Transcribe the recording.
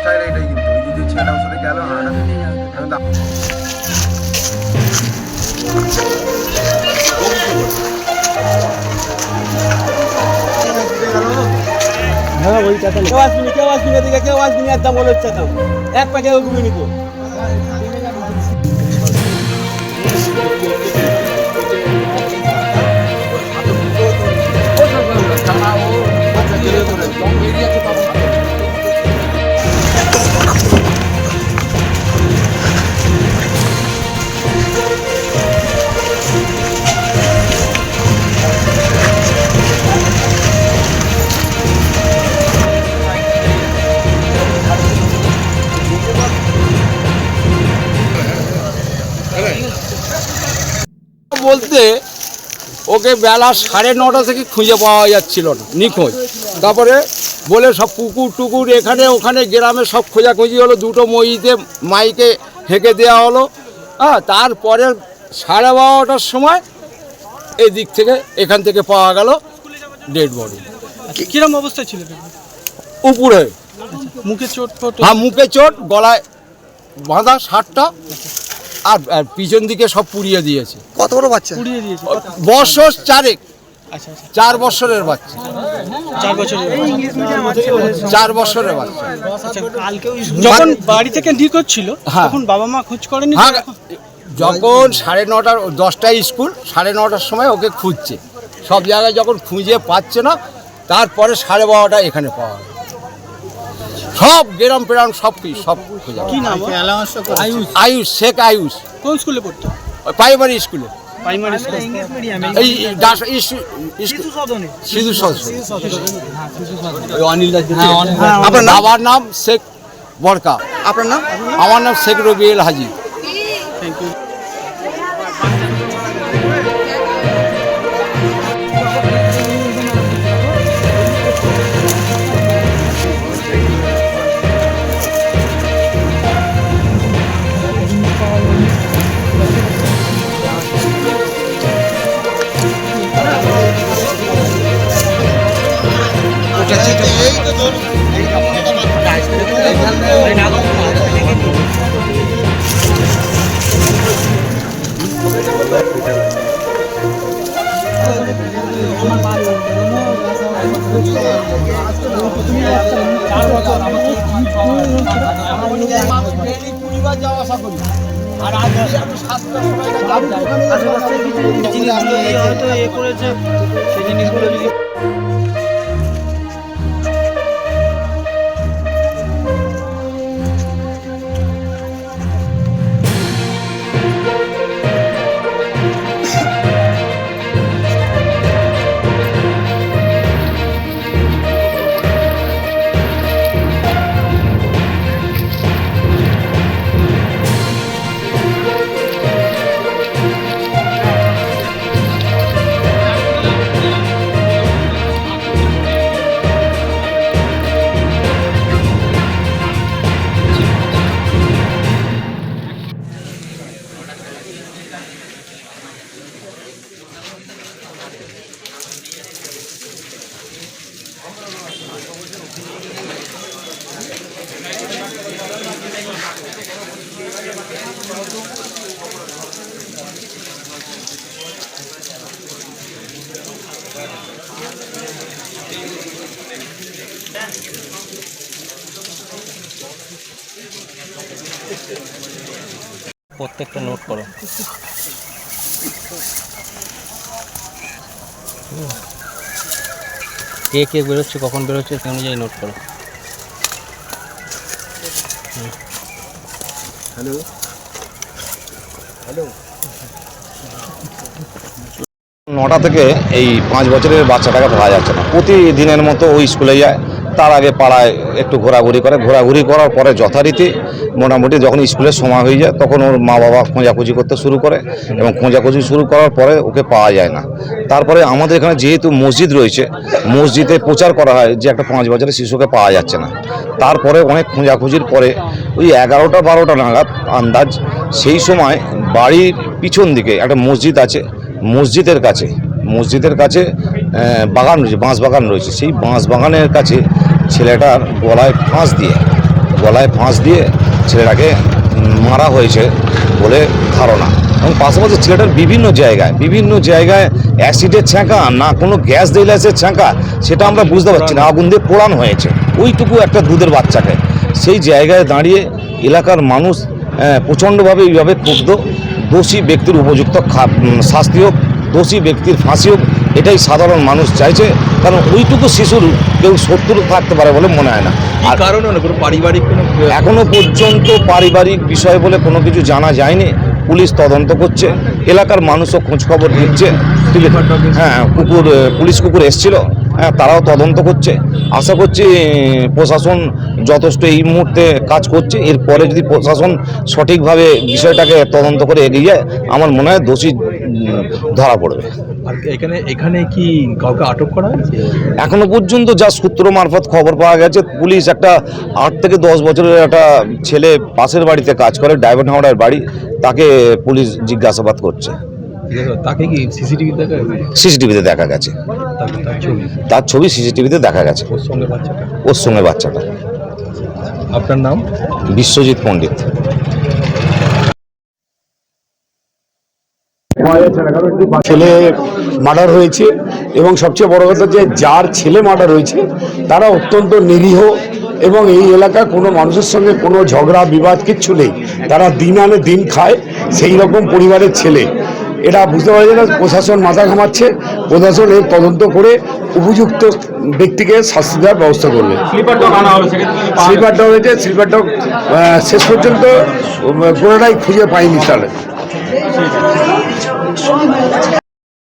Style এটাই কিন্তু ওই যদি ছেলেটার সাথে গেল হ্যাঁ ওইটা কেউ আসবি না দিকে কেউ আসবি না একদম বলে চাতাম এক প্যাকে ঘুরে নিব বলতে ওকে বেলা 9:30 থেকে খুঁজে পাওয়া যাচ্ছিল না, নিখোঁজ। তারপরে বলে সব পুকুর টুকুর এখানে ওখানে গ্রামে সব খোঁজাখুঁজি হলো, দুটো মহিতে মাইকে হেঁকে দেওয়া হলো। হ্যাঁ, তারপরে 12:30টার সময় এদিক থেকে এখান থেকে পাওয়া গেল ডেড বডি। কিরম অবস্থা ছিল? উপরে মুখে চোট? হ্যাঁ, মুখে চোট, গলায় বাঁধা শার্টটা, আর পিছন দিকে সব পুড়িয়ে দিয়েছে। কত বড় বাচ্চা? পুড়িয়ে দিয়েছে। বছর 4 আচ্ছা, 4 বছরের বাচ্চা। 4 বছরের 4 বছরের বাচ্চা। যখন বাড়ি থেকে নিখোঁজ ছিল তখন বাবা মা খোঁজ করেনি? হ্যাঁ, যখন 9:30 10টায় স্কুল, 9:30টার সময় ওকে খুঁজছে সব জায়গায়, যখন খুঁজে পাচ্ছে না তারপরে 12:30টায় এখানে পাওয়া গেল। সব গ্রাম প্রাম সব খোঁজা। কি নাম? আয়ুষ, শেখ আয়ুষ। কোন স্কুলে পড়তো? প্রাইমারি স্কুলে। Primary school. এই শিশু সদন। আপনার বাবার নাম শেখ বরকা। আপনার নাম? আমার নাম শেখ রবিউল হাজি। Thank you. প্রত্যেকটা নোট করো। কে কে বেরোচ্ছে, কখন বেরোচ্ছে, সেই অনুযায়ী নোট করো। হ্যালো হ্যালো 9টা থেকে এই 5 বছরের বাচ্চাটাকে পাওয়া যাচ্ছে না। প্রতিদিনের মতো ওই স্কুলে যায়, তার আগে পাড়ায় একটু ঘোরাঘুরি করে, ঘোরাঘুরি করার পরে যথারীতি মোটামুটি যখন স্কুলের সময় হয়ে যায় তখন ওর মা বাবা খোঁজাখুঁজি করতে শুরু করে, এবং খোঁজাখুঁজি শুরু করার পরে ওকে পাওয়া যায় না। তারপরে আমাদের এখানে যেহেতু মসজিদ রয়েছে, মসজিদে প্রচার করা হয় যে একটা 5 বছরের শিশুকে পাওয়া যাচ্ছে না। তারপরে অনেক খোঁজাখুঁজির পরে ওই 11টা 12টা নাগাদ আন্দাজ, সেই সময় বাড়ির পিছন দিকে একটা মসজিদ আছে, মসজিদের কাছে বাগান রয়েছে, বাঁশ বাগান রয়েছে। সেই বাঁশ বাগানের কাছে ছেলেটার গলায় ফাঁস দিয়ে গলায় ফাঁস দিয়ে ছেলেটাকে মারা হয়েছে বলে ধারণা। এবং পাশাপাশি ছেলেটার বিভিন্ন জায়গায় অ্যাসিডের ছ্যাঁকা না কোনো গ্যাস দিলাসের ছ্যাঁকা, সেটা আমরা বুঝতে পারছি না। আগুন দিয়ে পোড়ানো হয়েছে ওইটুকু একটা দুধের বাচ্চাকে। সেই জায়গায় দাঁড়িয়ে এলাকার মানুষ প্রচণ্ডভাবে এইভাবে ক্ষুব্ধ। দোষী ব্যক্তির উপযুক্ত শাস্তি হোক, দোষী ব্যক্তির ফাঁসি হোক, এটাই সাধারণ মানুষ চাইছে। কারণ ওইটুকু শিশুর কেউ শত্রু থাকতে পারে বলে মনে হয় না। আর কারণ হলো কোনো পারিবারিক কোনো এখনো পর্যন্ত পারিবারিক বিষয় বলে কোনো কিছু জানা যায়নি। পুলিশ তদন্ত করছে, এলাকার মানুষও খোঁজখবর নিচ্ছে। হ্যাঁ, পুলিশ কুকুর এসছিল, হ্যাঁ, তারাও তদন্ত করছে। আশা করছি প্রশাসন যথেষ্ট এই মুহূর্তে কাজ করছে। এরপরে যদি প্রশাসন সঠিকভাবে বিষয়টাকে তদন্ত করে এগিয়ে যায়, আমার মনে হয় দোষী ধরা পড়বে। আর এখানে কি কাউকে আটক করা হয়েছে? এখনো পর্যন্ত যা সূত্র মারফত খবর পাওয়া গেছে, পুলিশ একটা 8 থেকে 10 বছরের একটা ছেলে পাশের বাড়িতে কাজ করে, ডায়মন্ড হাওড়ার বাড়ি, তাকে পুলিশ জিজ্ঞাসাবাদ করছে। তাকে কি সিসিটিভি দেখা গেছে? সিসিটিভিতে দেখা গেছে, তার ছবি সিসিটিভিতে দেখা গেছে, ওর সঙ্গে বাচ্চাটা। আপনার নাম? বিশ্বজিৎ পণ্ডিত। ছেলে মার্ডার হয়েছে এবং সবচেয়ে বড় কথা যে যার ছেলে মার্ডার হয়েছে তারা অত্যন্ত নিরীহ এবং এই এলাকায় কোনো মানুষের সঙ্গে কোনো ঝগড়া বিবাদ কিচ্ছু নেই। তারা দিন আনে দিন খায়, সেই রকম পরিবারের ছেলে। এটা বুঝতে পারা যায় না, প্রশাসন মাথা ঘামাচ্ছে। প্রশাসন এর তদন্ত করে উপযুক্ত ব্যক্তিকে শাস্তি দেওয়ার ব্যবস্থা করবে। স্লিপার ডগ হয়েছে, স্লিপার ডগ শেষ পর্যন্ত কোনোটাই খুঁজে পাইনি তাহলে।